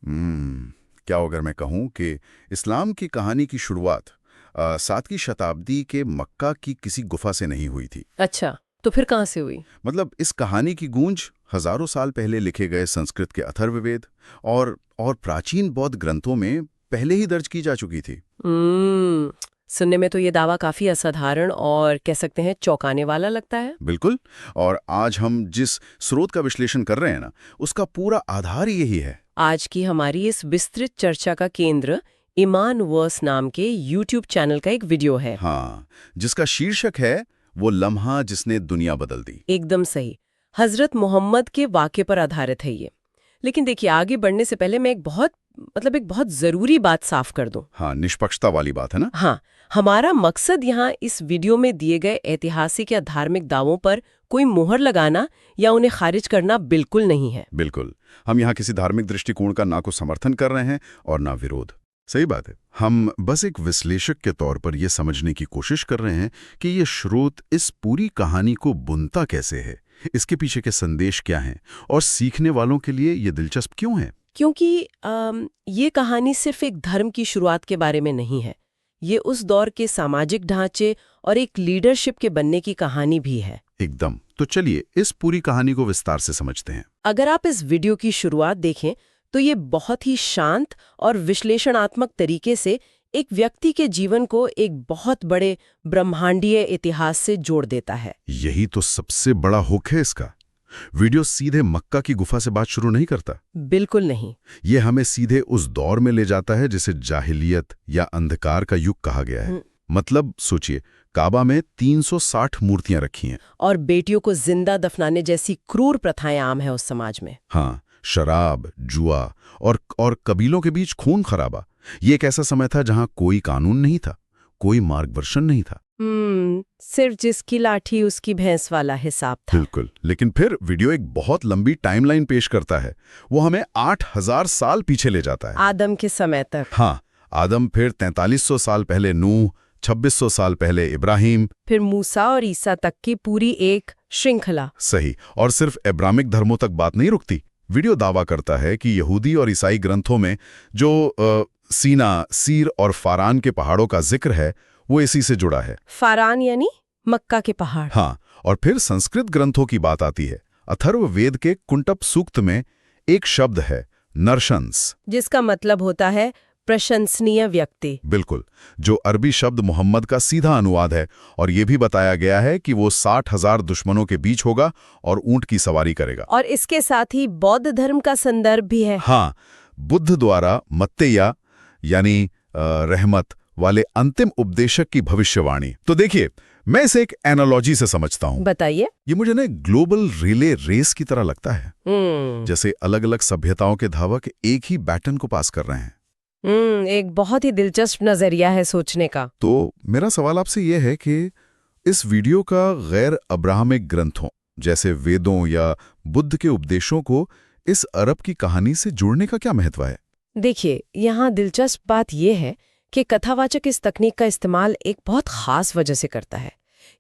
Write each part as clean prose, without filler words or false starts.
क्या अगर मैं कहूँ कि इस्लाम की कहानी की शुरुआत 7वीं शताब्दी के मक्का की किसी गुफा से नहीं हुई थी। अच्छा, तो फिर कहाँ से हुई? मतलब इस कहानी की गूंज हजारों साल पहले लिखे गए संस्कृत के अथर्ववेद और प्राचीन बौद्ध ग्रंथों में पहले ही दर्ज की जा चुकी थी। हम्म, सुनने में तो ये दावा काफी असाधारण और कह सकते हैं चौंकाने वाला लगता है। बिल्कुल। और आज हम जिस स्रोत का विश्लेषण कर रहे हैं ना, उसका पूरा आधार यही है। आज की हमारी इस विस्तृत चर्चा का केंद्र ईमान वर्स नाम के YouTube चैनल का एक वीडियो है। हाँ, जिसका शीर्षक है वो लम्हा जिसने दुनिया बदल दी। एकदम सही। हजरत मोहम्मद के वाक़े पर आधारित है ये। लेकिन देखिए, आगे बढ़ने से पहले मैं एक बहुत जरूरी बात साफ कर दूं। हाँ, निष्पक्षता वाली बात है ना। हाँ, हमारा मकसद यहाँ इस वीडियो में दिए गए ऐतिहासिक या धार्मिक दावों पर कोई मोहर लगाना या उन्हें खारिज करना बिल्कुल नहीं है। बिल्कुल। हम यहाँ किसी धार्मिक दृष्टिकोण का ना को समर्थन कर रहे हैं और ना विरोध। सही बात है। हम बस एक विश्लेषक के तौर पर यह समझने की कोशिश कर रहे हैं कि ये स्रोत इस पूरी कहानी को बुनता कैसे है, इसके पीछे के संदेश क्या हैं और सीखने वालों के लिए ये दिलचस्प क्यों है। क्योंकि ये कहानी सिर्फ एक धर्म की शुरुआत के बारे में नहीं है। ये उस दौर के सामाजिक ढांचे और एक लीडरशिप के बनने की कहानी भी है। एकदम। तो चलिए इस पूरी कहानी को विस्तार से समझते हैं। अगर आप इस वीडियो की शुरुआत देखें तो ये बहुत ही शांत और विश्लेषणात्मक तरीके से एक व्यक्ति के जीवन को एक बहुत बड़े ब्रह्मांडीय इतिहास से जोड़ देता है। यही तो सबसे बड़ा हुक है इसका। वीडियो सीधे मक्का की गुफा से बात शुरू नहीं करता। बिल्कुल नहीं। ये हमें सीधे उस दौर में ले जाता है जिसे जाहिलियत या अंधकार का युग कहा गया है। मतलब सोचिए, काबा में 360 मूर्तियां रखी हैं और बेटियों को जिंदा दफनाने जैसी क्रूर प्रथाएं आम है उस समाज में। हाँ, शराब, जुआ और कबीलों के बीच खून खराबा। ये एक ऐसा समय था जहां कोई कानून नहीं था, कोई मार्गदर्शन नहीं था। सिर्फ जिसकी लाठी उसकी भैंस वाला हिसाब था। बिल्कुल। लेकिन फिर वीडियो एक बहुत लंबी टाइमलाइन पेश करता है। वो हमें 8000 साल पीछे ले जाता है, आदम के समय तक। हाँ, आदम, फिर 4300 साल पहले नूह, 2600 साल पहले इब्राहिम, फिर मूसा और ईसा तक की पूरी एक श्रृंखला। सही। और सिर्फ इब्राहिमिक धर्मों तक बात नहीं रुकती। वीडियो दावा करता है कि यहूदी और ईसाई ग्रंथों में जो सीना, सीर और फारान के पहाड़ों का जिक्र है वो इसी से जुड़ा है। फारान यानी मक्का के पहाड़। हाँ, और फिर संस्कृत ग्रंथों की बात आती है। अथर्ववेद के कुंटप सूक्त में एक शब्द है नरशंस, जिसका मतलब होता है प्रशंसनीय व्यक्ति। बिल्कुल, जो अरबी शब्द मोहम्मद का सीधा अनुवाद है। और ये भी बताया गया है कि वो 60,000 दुश्मनों के बीच होगा और ऊंट की सवारी करेगा। और इसके साथ ही बौद्ध धर्म का संदर्भ भी है। हाँ, बुद्ध द्वारा मत्तेया यानी रहमत वाले अंतिम उपदेशक की भविष्यवाणी। तो देखिए, मैं इसे एक एनालॉजी से समझता हूँ। बताइए। ये मुझे ना ग्लोबल रिले रेस की तरह लगता है। जैसे अलग अलग सभ्यताओं के धावक एक ही बैटन को पास कर रहे हैं। एक बहुत ही दिलचस्प नजरिया है सोचने का। तो मेरा सवाल आपसे यह है कि इस वीडियो का गैर अब्राहमिक ग्रंथों जैसे वेदों या बुद्ध के उपदेशों को इस अरब की कहानी से जोड़ने का क्या महत्व है? देखिए, यहाँ दिलचस्प बात यह है कि कथावाचक इस तकनीक का इस्तेमाल एक बहुत खास वजह से करता है।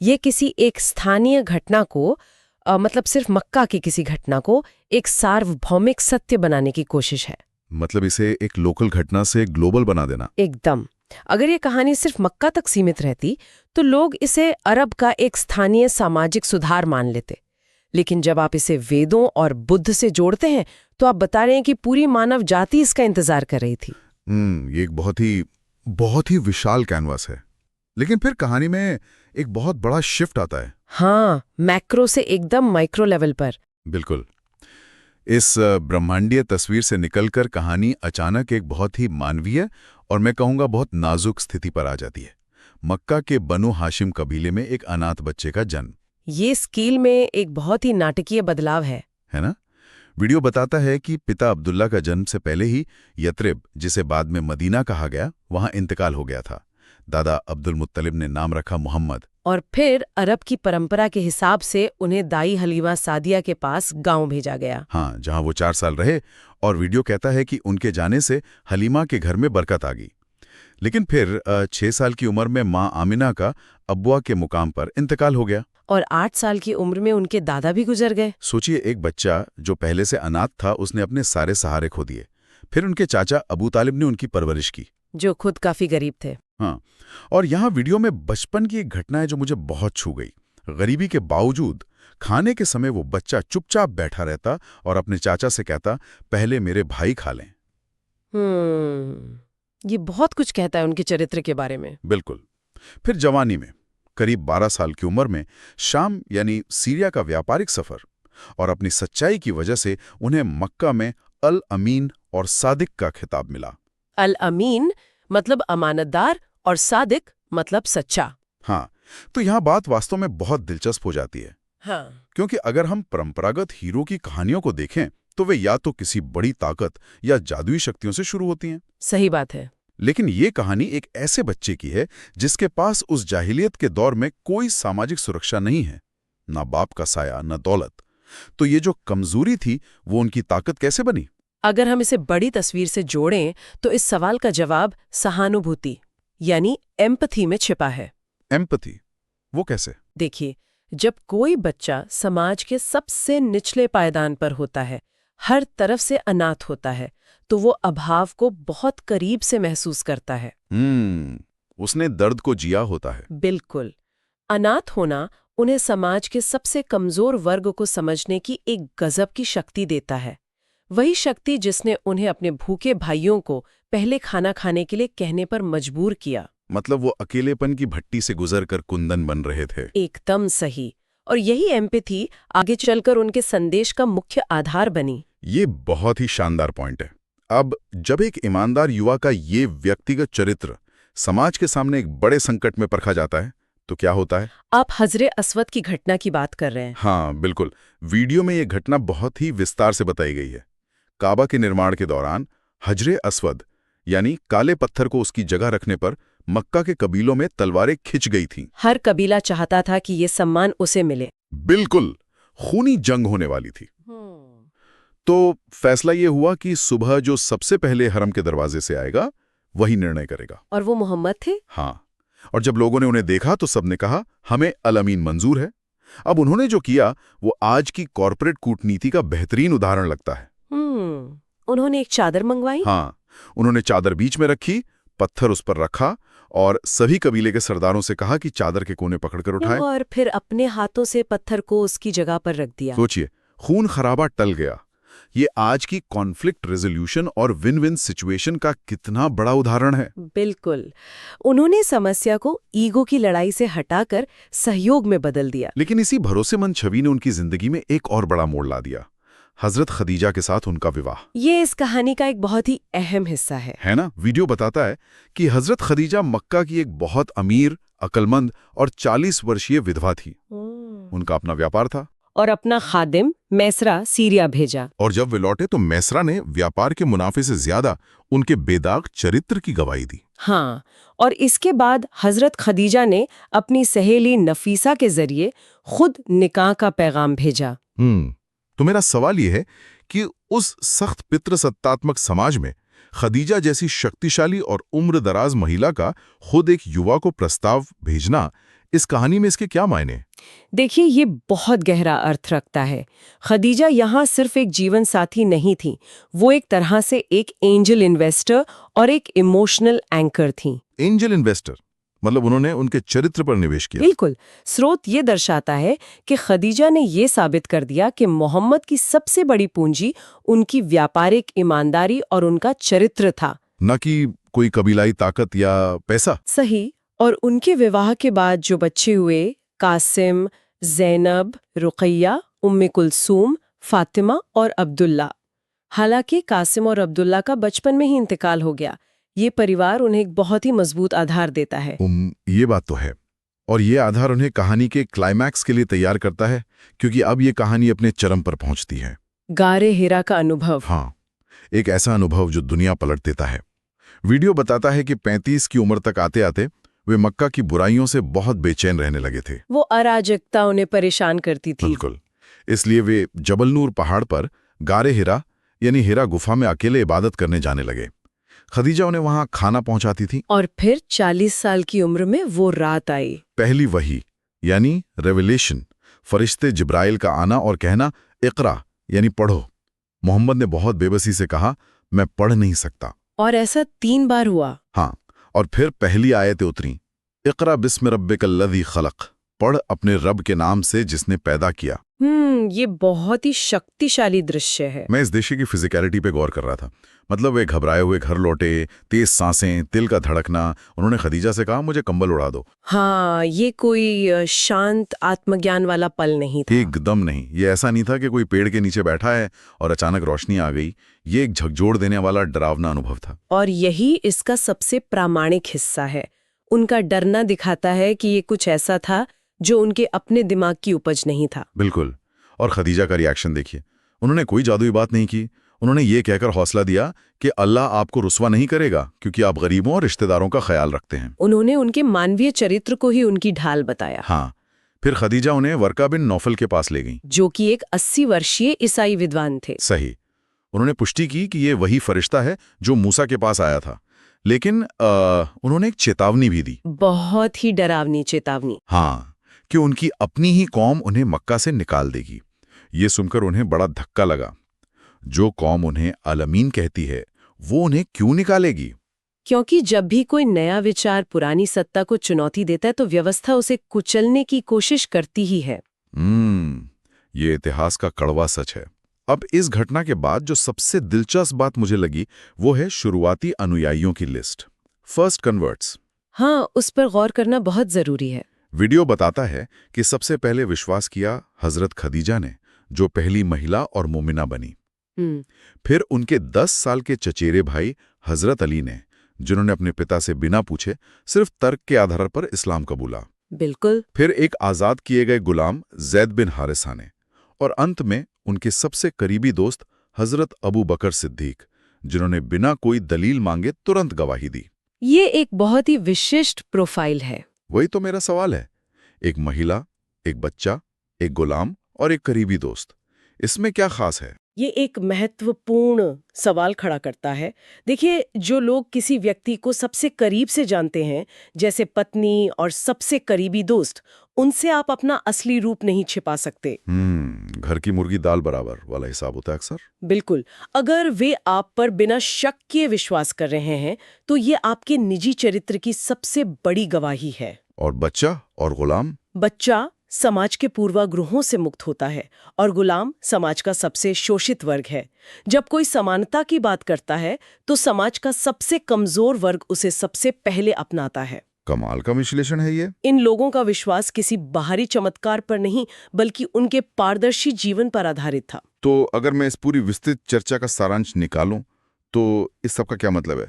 ये किसी एक स्थानीय घटना को मतलब सिर्फ मक्का की किसी घटना को एक सार्वभौमिक सत्य बनाने की कोशिश है। मतलब इसे एक लोकल घटना से ग्लोबल बना देना। एकदम। अगर ये कहानी सिर्फ मक्का तक सीमित रहती तो लोग इसे अरब का एक स्थानीय सामाजिक सुधार मान लेते। लेकिन जब आप इसे वेदों और बुद्ध से जोड़ते हैं तो आप बता रहे हैं कि पूरी मानव जाति इसका इंतजार कर रही थी। ये एक बहुत ही विशाल कैनवास है। लेकिन फिर कहानी में एक बहुत बड़ा शिफ्ट आता है। हाँ, मैक्रो से एकदम माइक्रो लेवल पर। बिल्कुल। इस ब्रह्मांडीय तस्वीर से निकलकर कहानी अचानक एक बहुत ही मानवीय और मैं कहूँगा बहुत नाजुक स्थिति पर आ जाती है। मक्का के बनु हाशिम कबीले में एक अनाथ बच्चे का जन्म। ये स्केल में एक बहुत ही नाटकीय बदलाव है ना? वीडियो बताता है कि पिता अब्दुल्ला का जन्म से पहले ही यत्रिब, जिसे बाद में मदीना कहा गया, वहां इंतकाल हो गया था। दादा अब्दुल मुत्तलिब ने नाम रखा मोहम्मद। और फिर अरब की परंपरा के हिसाब से उन्हें दाई हलीमा सादिया के पास गांव भेजा गया। हाँ, जहां वो 4 साल रहे। और वीडियो कहता है कि उनके जाने से हलीमा के घर में बरकत आ गई। लेकिन फिर 6 साल की उम्र में माँ आमिना का अब्वा के मुकाम पर इंतकाल हो गया। और 8 साल की उम्र में उनके दादा भी गुजर गए। सोचिए, एक बच्चा जो पहले से अनाथ था, उसने अपने सारे सहारे खो दिए। फिर उनके चाचा अबू तालिब ने उनकी परवरिश की, जो खुद काफी गरीब थे। हाँ। और यहाँ वीडियो में बचपन की एक घटना है जो मुझे बहुत छू गई। गरीबी के बावजूद खाने के समय वो बच्चा चुपचाप बैठा रहता और अपने चाचा से कहता, पहले मेरे भाई खा लें। ये बहुत कुछ कहता है उनके चरित्र के बारे में। बिल्कुल। फिर जवानी में, करीब 12 साल की उम्र में, शाम यानी सीरिया का व्यापारिक सफर, और अपनी सच्चाई की वजह से उन्हें मक्का में अल अमीन और सादिक का खिताब मिला। अल अमीन मतलब अमानतदार और सादिक मतलब सच्चा। हाँ, तो यहाँ बात वास्तव में बहुत दिलचस्प हो जाती है। हाँ, क्योंकि अगर हम परंपरागत हीरो की कहानियों को देखें तो वे या तो किसी बड़ी ताकत या जादुई शक्तियों से शुरू होती हैं। सही बात है। लेकिन ये कहानी एक ऐसे बच्चे की है जिसके पास उस जाहिलियत के दौर में कोई सामाजिक सुरक्षा नहीं है, ना बाप का साया, ना दौलत। तो ये जो कमजोरी थी वो उनकी ताकत कैसे बनी? अगर हम इसे बड़ी तस्वीर से जोड़ें तो इस सवाल का जवाब सहानुभूति यानी एम्पथी में छिपा है। एम्पथी, वो कैसे? देखिए, जब कोई बच्चा समाज के सबसे निचले पायदान पर होता है, हर तरफ से अनाथ होता है, तो वो अभाव को बहुत करीब से महसूस करता है। उसने दर्द को जिया होता है। बिल्कुल। अनाथ होना उन्हें समाज के सबसे कमजोर वर्ग को समझने की एक गजब की शक्ति देता है। वही शक्ति जिसने उन्हें अपने भूखे भाइयों को पहले खाना खाने के लिए कहने पर मजबूर किया। मतलब वो अकेलेपन की भट्टी से गुजरकर कुंदन बन रहे थे। एकदम सही। और यही एम्पैथी आगे चलकर उनके संदेश का मुख्य आधार बनी। ये बहुत ही शानदार पॉइंट है। अब जब एक ईमानदार युवा का ये व्यक्तिगत चरित्र समाज के सामने एक बड़े संकट में परखा जाता है तो क्या होता है? आप हजरे अस्वद की घटना की बात कर रहे हैं। हाँ बिल्कुल। वीडियो में ये घटना बहुत ही विस्तार से बताई गई है। काबा के निर्माण के दौरान हजरे अस्वद यानी काले पत्थर को उसकी जगह रखने पर मक्का के कबीलों में तलवारें खिंच गई थीं। हर कबीला चाहता था कि ये सम्मान उसे मिले। बिल्कुल, खूनी जंग होने वाली थी। तो फैसला ये हुआ कि सुबह जो सबसे पहले हरम के दरवाजे से आएगा वही निर्णय करेगा। और वो मोहम्मद थे? हाँ। और जब लोगों ने उन्हें देखा तो सबने कहा हमें अल अमीन मंजूर है। अब उन्होंने जो किया वो आज की कॉर्पोरेट कूटनीति का बेहतरीन उदाहरण लगता है। उन्होंने एक चादर मंगवाई। हाँ, उन्होंने चादर बीच में रखी, पत्थर उस पर रखा और सभी कबीले के सरदारों से कहा कि चादर के कोने पकड़कर उठाएं। और फिर अपने हाथों से पत्थर को उसकी जगह पर रख दिया। सोचिए, खून खराबा टल गया। ये आज की कॉन्फ्लिक्ट रेजोल्यूशन और विन विन सिचुएशन का कितना बड़ा उदाहरण है। बिल्कुल। उन्होंने समस्या को ईगो की लड़ाई से हटाकर सहयोग में बदल दिया। लेकिन इसी भरोसेमंद छवि ने उनकी जिंदगी में एक और बड़ा मोड़ ला दिया, हजरत खदीजा के साथ उनका विवाह। ये इस कहानी का एक बहुत ही अहम हिस्सा है ना? वीडियो बताता है कि हजरत खदीजा मक्का की एक बहुत अमीर, अक्लमंद और 40 वर्षीय विधवा थी। उनका अपना व्यापार था और अपना खादिम मैसरा सीरिया भेजा। और जब वे लौटे तो मैसरा ने व्यापार के मुनाफे से ज्यादा उनके बेदाग चरित्र की गवाही दी। हाँ, और इसके बाद हजरत खदीजा ने अपनी सहेली नफीसा के जरिए खुद निकाह का पैगाम भेजा। तो मेरा सवाल यह है कि उस सख्त पितृसत्तात्मक समाज में खदीजा जैसी शक्तिशाली और उम्रदराज महिला का खुद एक युवा को प्रस्ताव भेजना, इस कहानी में इसके क्या मायने? देखिए, ये बहुत गहरा अर्थ रखता है। खदीजा यहाँ सिर्फ एक जीवन साथी नहीं थी, वो एक तरह से एक एंजल इन्वेस्टर और एक इमोशनल एंकर थी। एंजल इन्वेस्टर मतलब उन्होंने उनके चरित्र पर निवेश किया। बिल्कुल। स्रोत ये दर्शाता है कि खदीजा ने ये साबित कर दिया कि मोहम्मद की सबसे बड़ी पूंजी उनकी व्यापारिक ईमानदारी और उनका चरित्र था, न कि कोई कबीलाई ताकत या पैसा। सही। और उनके विवाह के बाद जो बच्चे हुए, कासिम, ज़ैनब, रुक़ैया, उम्मे कुलसूम, फातिमा और अब्दुल्ला। हालांकि कासिम और अब्दुल्ला का बचपन में ही इंतकाल हो गया, ये परिवार उन्हें एक बहुत ही मजबूत आधार देता है। ये बात तो है। और ये आधार उन्हें कहानी के क्लाइमैक्स के लिए तैयार करता है, क्योंकि अब ये कहानी अपने चरम पर पहुंचती है। गारे हिरा का अनुभव। हाँ, एक ऐसा अनुभव जो दुनिया पलट देता है। वीडियो बताता है कि 35 की उम्र तक आते आते वे मक्का की बुराइयों से बहुत बेचैन रहने लगे थे। वो अराजकता उन्हें परेशान करती थी। बिल्कुल। इसलिए वे जबल नूर पहाड़ पर गारे हिरा यानी हिरा गुफा में अकेले इबादत करने जाने लगे। खदीजा उन्हें वहां खाना पहुंचाती थी। और फिर 40 साल की उम्र में वो रात आई। पहली वही यानी रेवलेशन, फरिश्ते जिब्राइल का आना और कहना इकरा यानी पढ़ो। मोहम्मद ने बहुत बेबसी से कहा, मैं पढ़ नहीं सकता। और ऐसा 3 बार हुआ। हाँ, और फिर पहली आयतें उतरी, इक़रा बिस्मि रब्बिकल्लज़ी खलक़, पढ़ अपने रब के नाम से जिसने पैदा किया। ये बहुत ही शक्तिशाली दृश्य है। मैं इस दृश्य की फिजिकलिटी पे गौर कर रहा था। मतलब वे घबराए हुए घर लौटे, तेज सांसें, दिल का धड़कना। उन्होंने खदीजा से कहा, मुझे कंबल उड़ा दो। हाँ, ये कोई शांत आत्मज्ञान वाला पल नहीं था। एकदम नहीं। ये ऐसा नहीं था कि कोई पेड़ के नीचे बैठा है और अचानक रोशनी आ गई। ये एक झकझोर देने वाला डरावना अनुभव था। और यही इसका सबसे प्रामाणिक हिस्सा है। उनका डरना दिखाता है कि ये कुछ ऐसा था जो उनके अपने दिमाग की उपज नहीं था। बिल्कुल। और खदीजा का रिएक्शन देखिए। उन्होंने कोई जादुई बात नहीं की। उन्होंने ये कहकर हौसला दिया कि अल्लाह आपको रुस्वा नहीं करेगा क्योंकि आप गरीबों और रिश्तेदारों का ख्याल रखते हैं। उन्होंने उनके मानवीय चरित्र को ही उनकी ढाल बताया। हाँ, फिर खदीजा उन्हें वर्का बिन नौफल के पास ले गई, जो कि एक 80 वर्षीय ईसाई विद्वान थे। सही। उन्होंने पुष्टि की कि ये वही फरिश्ता है जो मूसा के पास आया था। लेकिन उन्होंने एक चेतावनी भी दी। बहुत ही डरावनी चेतावनी। हाँ, कि उनकी अपनी ही कौम उन्हें मक्का से निकाल देगी। ये सुनकर उन्हें बड़ा धक्का लगा। जो कौम उन्हें अलमीन कहती है, वो उन्हें क्यों निकालेगी? क्योंकि जब भी कोई नया विचार पुरानी सत्ता को चुनौती देता है तो व्यवस्था उसे कुचलने की कोशिश करती ही है। ये इतिहास का कड़वा सच है। अब इस घटना के बाद जो सबसे दिलचस्प बात मुझे लगी वो है शुरुआती अनुयायियों की लिस्ट, फर्स्ट कन्वर्ट्स। हाँ, उस पर गौर करना बहुत जरूरी है। वीडियो बताता है कि सबसे पहले विश्वास किया हजरत खदीजा ने, जो पहली महिला और मोमिना बनी। फिर उनके 10 साल के चचेरे भाई हजरत अली ने, जिन्होंने अपने पिता से बिना पूछे सिर्फ तर्क के आधार पर इस्लाम कबूला। बिल्कुल। फिर एक आजाद किए गए गुलाम जैद बिन हारिसा ने, और अंत में उनके सबसे करीबी दोस्त हजरत अबू बकर सिद्दीक, जिन्होंने बिना कोई दलील मांगे तुरंत गवाही दी। ये एक बहुत ही विशिष्ट प्रोफाइल है। वही तो मेरा सवाल है। एक महिला, एक बच्चा, एक गुलाम और एक करीबी दोस्त, इसमें क्या खास है? ये एक महत्वपूर्ण सवाल खड़ा करता है। देखिए, जो लोग किसी व्यक्ति को सबसे करीब से जानते हैं, जैसे पत्नी और सबसे करीबी दोस्त, उनसे आप अपना असली रूप नहीं छिपा सकते। घर की मुर्गी दाल बराबर वाला हिसाब होता है अक्सर। बिल्कुल। अगर वे आप पर बिना शक के विश्वास कर रहे हैं तो ये आपके निजी चरित्र की सबसे बड़ी गवाही है। और बच्चा और गुलाम? बच्चा समाज के पूर्वाग्रहों से मुक्त होता है और गुलाम समाज का सबसे शोषित वर्ग है। जब कोई समानता की बात करता है तो समाज का सबसे कमजोर वर्ग उसे सबसे पहले अपनाता है। कमाल का विश्लेषण है ये। इन लोगों का विश्वास किसी बाहरी चमत्कार पर नहीं, बल्कि उनके पारदर्शी जीवन पर आधारित था। तो अगर मैं इस पूरी विस्तृत चर्चा का सारांश निकालूं तो इस सब का क्या मतलब है?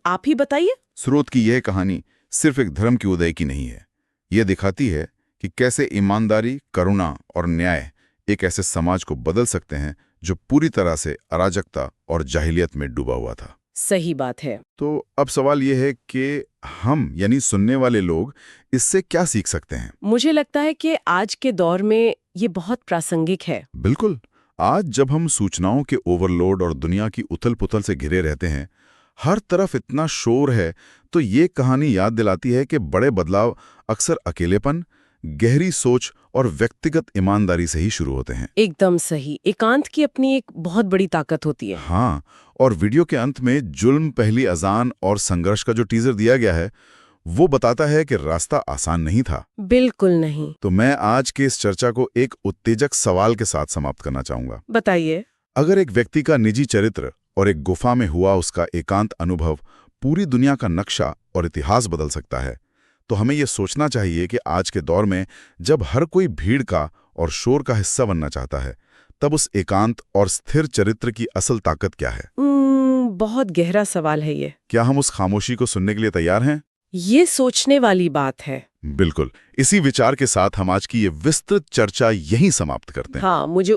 आप ही बताइए। स्रोत की यह कहानी सिर्फ एक धर्म की उदय की नहीं है। यह दिखाती है कि कैसे ईमानदारी, करुणा और न्याय एक ऐसे समाज को बदल सकते हैं जो पूरी तरह से अराजकता और जाहिलियत में डूबा हुआ था। सही बात है। तो अब सवाल यह है कि हम यानी सुनने वाले लोग इससे क्या सीख सकते हैं? मुझे लगता है कि आज के दौर में ये बहुत प्रासंगिक है। बिल्कुल। आज जब हम सूचनाओं के ओवरलोड और दुनिया की उथल-पुथल से घिरे रहते हैं, हर तरफ इतना शोर है, तो ये कहानी याद दिलाती है कि बड़े बदलाव अक्सर अकेलेपन, गहरी सोच और व्यक्तिगत ईमानदारी से ही शुरू होते हैं। एकदम सही। एकांत की अपनी एक बहुत बड़ी ताकत होती है। हाँ, और वीडियो के अंत में जुल्म, पहली अजान और संघर्ष का जो टीजर दिया गया है, वो बताता है कि रास्ता आसान नहीं था। बिल्कुल नहीं। तो मैं आज के इस चर्चा को एक उत्तेजक सवाल के साथ समाप्त करना चाहूंगा। बताइए। अगर एक व्यक्ति का निजी चरित्र और एक गुफा में हुआ उसका एकांत अनुभव पूरी दुनिया का नक्शा और इतिहास बदल सकता है, तो हमें यह सोचना चाहिए कि आज के दौर में जब हर कोई भीड़ का और शोर का हिस्सा बनना चाहता है, तब उस एकांत और स्थिर चरित्र की असल ताकत क्या है? बहुत गहरा सवाल है ये। क्या हम उस खामोशी को सुनने के लिए तैयार हैं? ये सोचने वाली बात है। बिल्कुल। इसी विचार के साथ हम आज की ये विस्तृत चर्चा यहीं समाप्त करते हैं। हाँ, मुझे